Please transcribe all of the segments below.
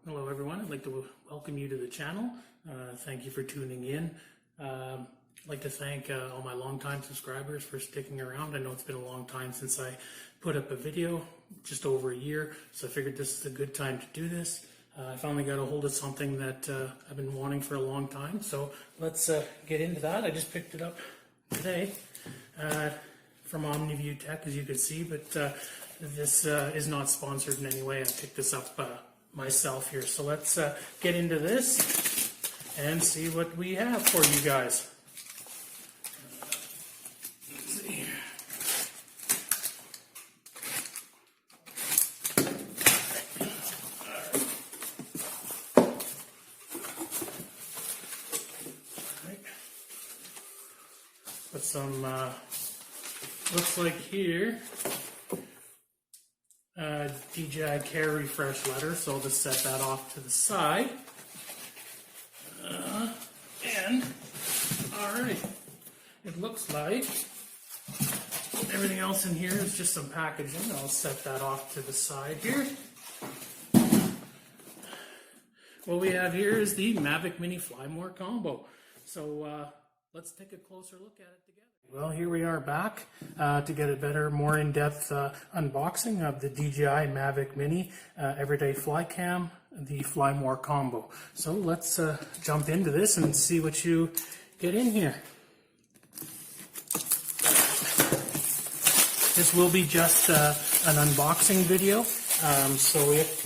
Hello everyone, I'd like to welcome you to the channel. Thank you for tuning in. I'd like to thank all my longtime subscribers for sticking around. I know it's been a long time since I put up a video, just over a year, so I figured this is a good time to do this. I finally got a hold of something that I've been wanting for a long time, so let's get into that. I just picked it up today from OmniView Tech, as you can see, but this is not sponsored in any way. I picked this up myself here. So let's get into this and see what we have for you guys. Let's see here. All right. Put some, looks like here, DJI Care refresh letter, so I'll just set that off to the side. And, alright, it looks like everything else in here is just some packaging. I'll set that off to the side here. What we have here is the Mavic Mini Fly More combo. So let's take a closer look at it together. Well, here we are back to get a better, more in-depth unboxing of the DJI Mavic Mini Everyday Fly Cam, the Fly More combo. So let's jump into this and see what you get in here. This will be just an unboxing video. So if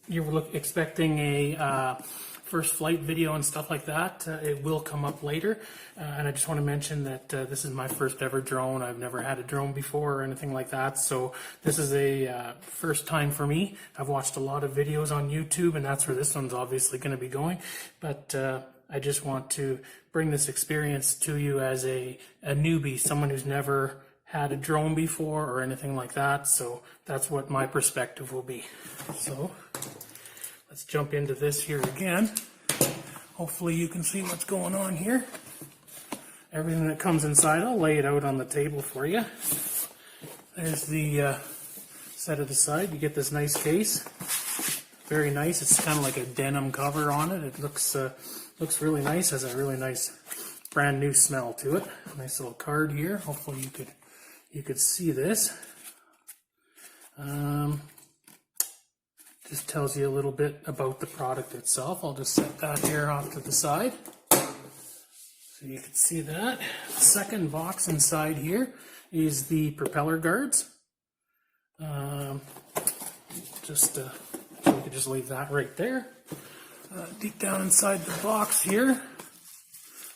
you're expecting a first flight video and stuff like that, it will come up later. And I just want to mention that this is my first ever drone. I've never had a drone before or anything like that, so this is a first time for me. I've watched a lot of videos on YouTube, and that's where this one's obviously going to be going. But I just want to bring this experience to you as a newbie, someone who's never had a drone before or anything like that. So that's what my perspective will be. So let's jump into this here again. Hopefully you can see what's going on here. Everything that comes inside, I'll lay it out on the table for you. There's the set it aside. You get this nice case. Very nice. It's kind of like a denim cover on it. It looks really nice. Has a really nice brand new smell to it. Nice little card here. Hopefully you could see this. Just tells you a little bit about the product itself. I'll just set that here off to the side so you can see that. The second box inside here is the propeller guards. So you can just leave that right there. Deep down inside the box here,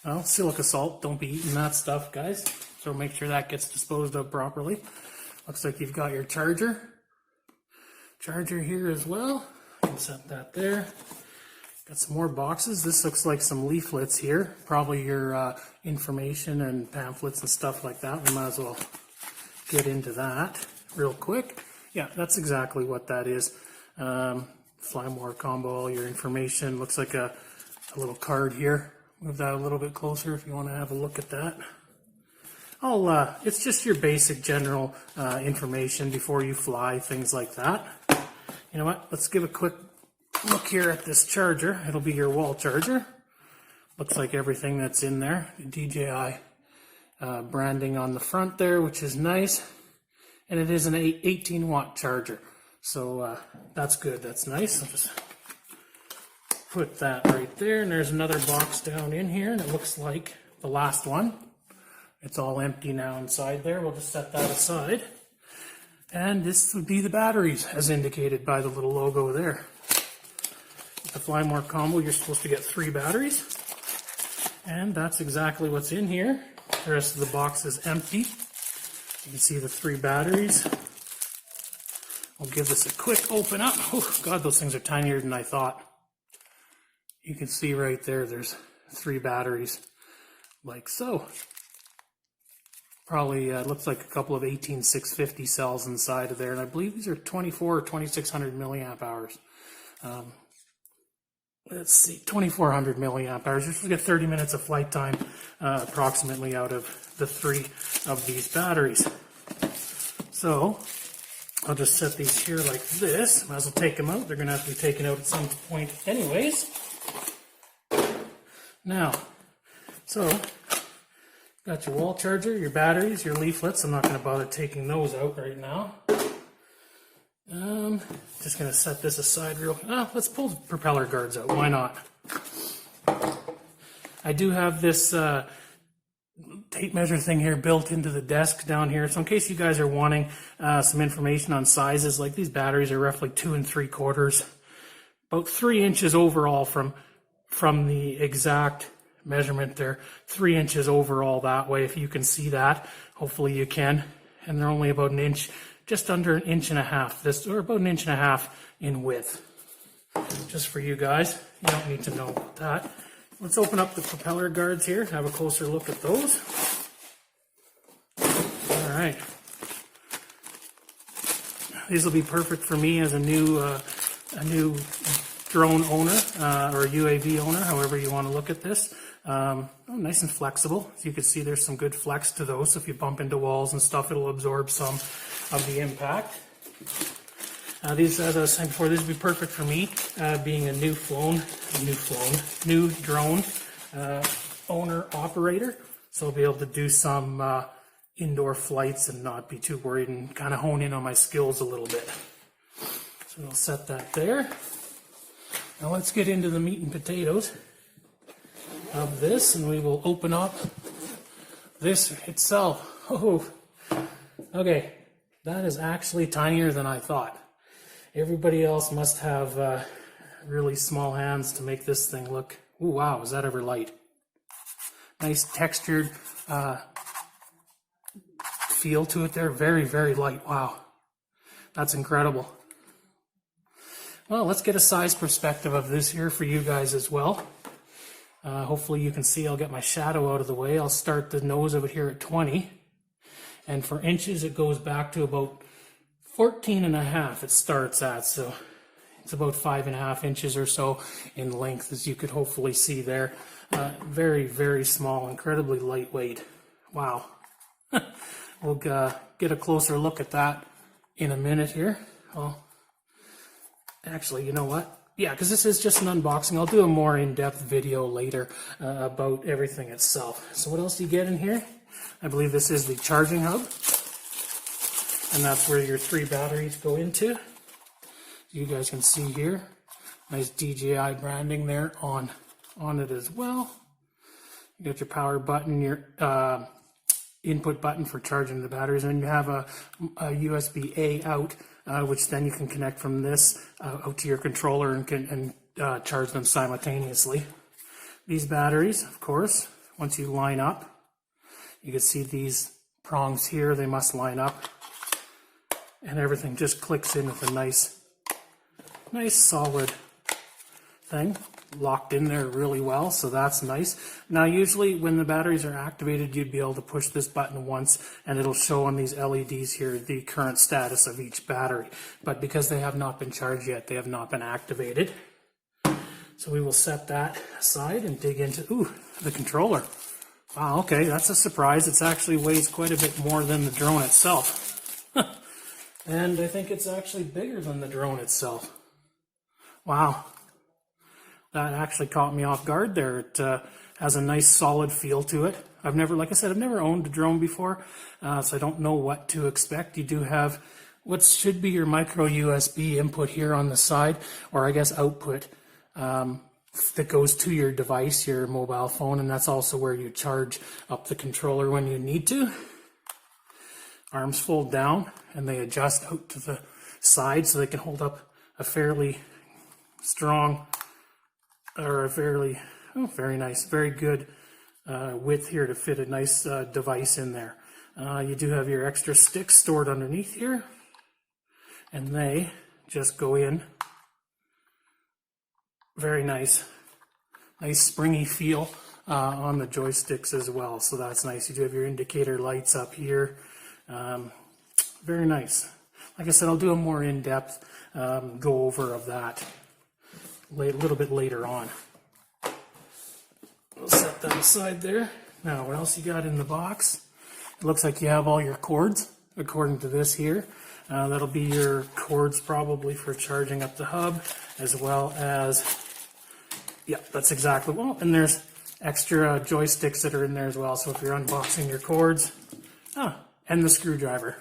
well, silica salt. Don't be eating that stuff, guys. So make sure that gets disposed of properly. Looks like you've got your charger here as well. You can set that there. Got some more boxes. This looks like some leaflets here, probably your information and pamphlets and stuff like that. We might as well get into that real quick. Yeah, that's exactly what that is. Fly More combo, all your information. Looks like a little card here. Move that a little bit closer if you want to have a look at that. It's just your basic general information before you fly, things like that. You know what? Let's give a quick look here at this charger. It'll be your wall charger. Looks like everything that's in there. DJI branding on the front there, which is nice. And it is an 18-watt charger. So that's good. That's nice. I'll just put that right there. And there's another box down in here, and it looks like the last one. It's all empty now inside there. We'll just set that aside. And this would be the batteries, as indicated by the little logo there. With the Fly More combo, you're supposed to get 3 batteries. And that's exactly what's in here. The rest of the box is empty. You can see the 3 batteries. I'll give this a quick open up. Oh, God, those things are tinier than I thought. You can see right there, there's 3 batteries, like so. Probably looks like a couple of 18650 cells inside of there, and I believe these are 24 or 2600 milliamp hours. Let's see, 2400 milliamp hours. You're supposed to get 30 minutes of flight time approximately out of the 3 of these batteries. So I'll just set these here like this. Might as well take them out. They're going to have to be taken out at some point anyways. Now, so got your wall charger, your batteries, your leaflets. I'm not going to bother taking those out right now. Just going to set this aside let's pull the propeller guards out. Why not? I do have this tape measure thing here built into the desk down here. So in case you guys are wanting some information on sizes, like these batteries are roughly 2 3/4, about 3 inches overall from the exact measurement there. 3 inches overall that way, if you can see that. Hopefully you can. And they're only about an inch, just under an inch and a half, or about an inch and a half in width. Just for you guys, you don't need to know about that. Let's open up the propeller guards here, have a closer look at those. All right. These will be perfect for me as a new drone owner or UAV owner, however you want to look at this. Nice and flexible. As you can see, there's some good flex to those. So if you bump into walls and stuff, it'll absorb some of the impact. These, as I was saying before, these would be perfect for me, being a new drone owner operator. So I'll be able to do some indoor flights and not be too worried and kind of hone in on my skills a little bit. So we'll set that there. Now let's get into the meat and potatoes of this, and we will open up this itself. Oh, okay, that is actually tinier than I thought. Everybody else must have really small hands to make this thing look. Ooh, wow, is that ever light? Nice textured feel to it there. Very, very light. Wow, that's incredible. Well, let's get a size perspective of this here for you guys as well. Hopefully you can see. I'll get my shadow out of the way. I'll start the nose of it here at 20. And for inches, it goes back to about 14.5 it starts at. So it's about 5.5 inches or so in length, as you could hopefully see there. Very, very small, incredibly lightweight. Wow. We'll get a closer look at that in a minute here. Well, actually, you know what? Yeah, because this is just an unboxing. I'll do a more in-depth video later about everything itself. So what else do you get in here? I believe this is the charging hub. And that's where your 3 batteries go into. You guys can see here. Nice DJI branding there on it as well. You got your power button, your input button for charging the batteries, and you have a USB-A out, which then you can connect from this out to your controller and charge them simultaneously. These batteries, of course, once you line up, you can see these prongs here, they must line up, and everything just clicks in with a nice solid thing, locked in there really well, so that's nice. Now usually when the batteries are activated, you'd be able to push this button once and it'll show on these LEDs here the current status of each battery, but because they have not been charged yet, they have not been activated. So we will set that aside and dig into the controller. Wow, okay, that's a surprise. It actually weighs quite a bit more than the drone itself. And I think it's actually bigger than the drone itself. Wow. That actually caught me off guard there. It has a nice solid feel to it. Like I said, I've never owned a drone before, so I don't know what to expect. You do have what should be your micro USB input here on the side, or I guess output, that goes to your device, your mobile phone, and that's also where you charge up the controller when you need to. Arms fold down and they adjust out to the side so they can hold up a fairly strong, or a fairly, very nice, very good width here to fit a nice device in there. You do have your extra sticks stored underneath here, and they just go in. Very nice springy feel on the joysticks as well, so that's nice. You do have your indicator lights up here. Very nice. Like I said, I'll do a more in-depth go over of that a little bit later on. We'll set that aside there. Now, what else you got in the box? It looks like you have all your cords, according to this here. That'll be your cords probably for charging up the hub, as well as, yeah, that's exactly, well, and there's extra joysticks that are in there as well, so if you're unboxing your cords, and the screwdriver.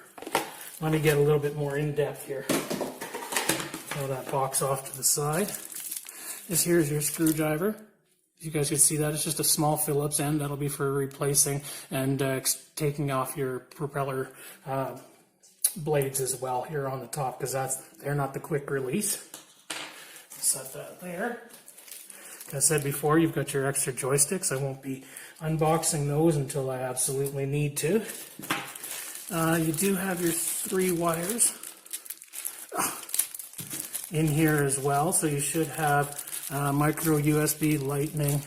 Let me get a little bit more in depth here. Throw that box off to the side. This here is your screwdriver. You guys can see that it's just a small Phillips end. That'll be for replacing and taking off your propeller blades as well here on the top, because they're not the quick release. Set that there. Like I said before, you've got your extra joysticks. I won't be unboxing those until I absolutely need to. You do have your 3 wires in here as well, so you should have micro USB, Lightning,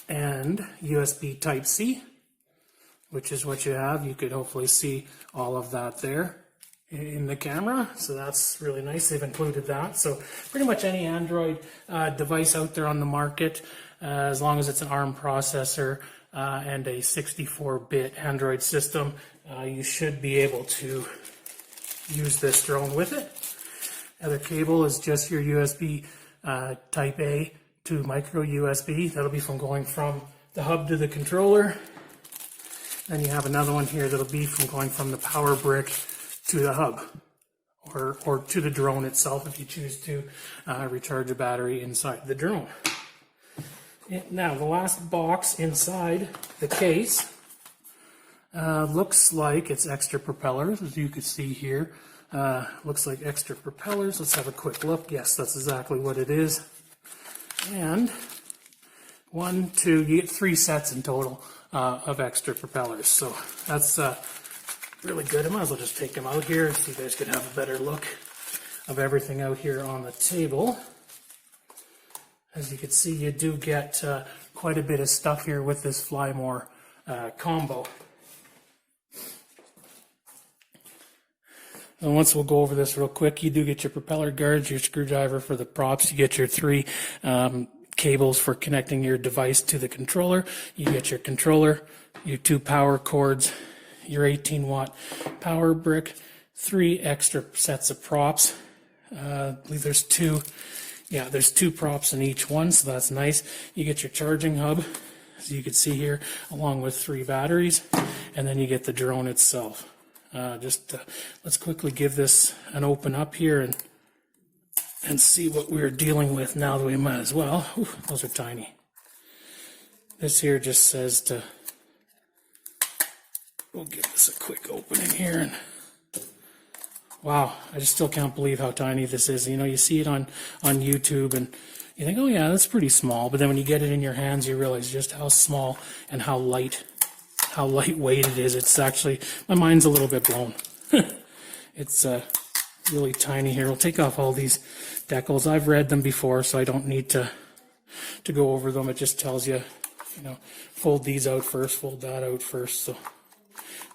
and USB Type-C, which is what you have. You could hopefully see all of that there in the camera, so that's really nice. They've included that. So pretty much any Android device out there on the market, as long as it's an ARM processor and a 64-bit Android system, you should be able to use this drone with it. Other cable is just your USB Type A to micro USB. That'll be from going from the hub to the controller. Then you have another one here that'll be from going from the power brick to the hub, or to the drone itself if you choose to recharge a battery inside the drone. Now, the last box inside the case looks like it's extra propellers, as you can see here. Looks like extra propellers. Let's have a quick look. Yes, that's exactly what it is. And 1, 2, you get 3 sets in total of extra propellers. So that's really good. I might as well just take them out here so you guys can have a better look of everything out here on the table. As you can see, you do get quite a bit of stuff here with this Fly More combo. And once we'll go over this real quick, you do get your propeller guards, your screwdriver for the props, you get your 3 cables for connecting your device to the controller, you get your controller, your 2 power cords, your 18-watt power brick, 3 extra sets of props. I believe there's 2 props in each one, so that's nice. You get your charging hub, as you can see here, along with 3 batteries, and then you get the drone itself. Let's quickly give this an open up here and see what we're dealing with now that we might as well. Ooh, those are tiny. This here just says to, we'll give this a quick opening here. And wow, I just still can't believe how tiny this is. You know, you see it on YouTube and you think, oh yeah, that's pretty small. But then when you get it in your hands, you realize just how small and how lightweight it is. It's actually, my mind's a little bit blown. It's really tiny here. We'll take off all these decals. I've read them before, so I don't need to go over them. It just tells you, you know, fold these out first, fold that out first. So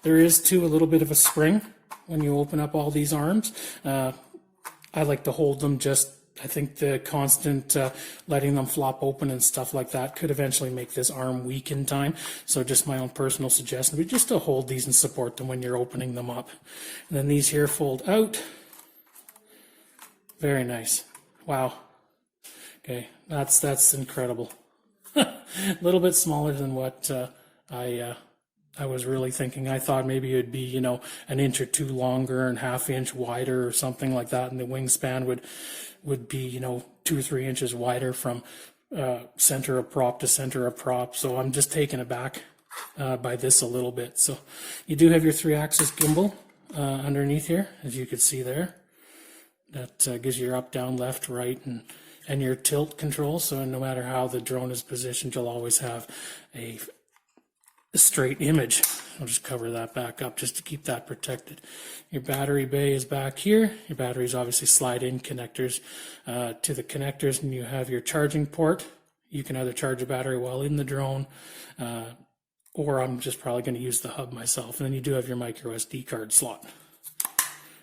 there is too a little bit of a spring when you open up all these arms. I like to hold them just, I think the constant letting them flop open and stuff like that could eventually make this arm weak in time. So just my own personal suggestion, but just to hold these and support them when you're opening them up. And then these here fold out. Very nice. Wow. Okay, that's incredible. A little bit smaller than what I was really thinking. I thought maybe it would be, you know, an inch or 2 longer and ½ inch wider or something like that, and the wingspan would be, you know, 2 or 3 inches wider from center of prop to center of prop. So I'm just taken aback by this a little bit. So you do have your 3-axis gimbal underneath here, as you can see there. That gives you your up, down, left, right, and your tilt control. So no matter how the drone is positioned, you'll always have a straight image. I'll just cover that back up just to keep that protected. Your battery bay is back here. Your batteries obviously slide in connectors to the connectors, and you have your charging port. You can either charge a battery while in the drone, or I'm just probably going to use the hub myself. And then you do have your micro SD card slot.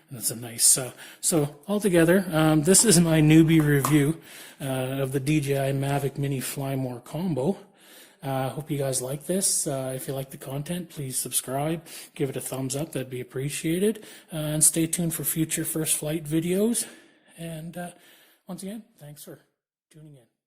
And that's a nice, so altogether, this is my newbie review of the DJI Mavic Mini Fly More combo. Hope you guys like this. If you like the content, please subscribe, give it a thumbs up, that'd be appreciated, and stay tuned for future first flight videos. And once again, thanks for tuning in.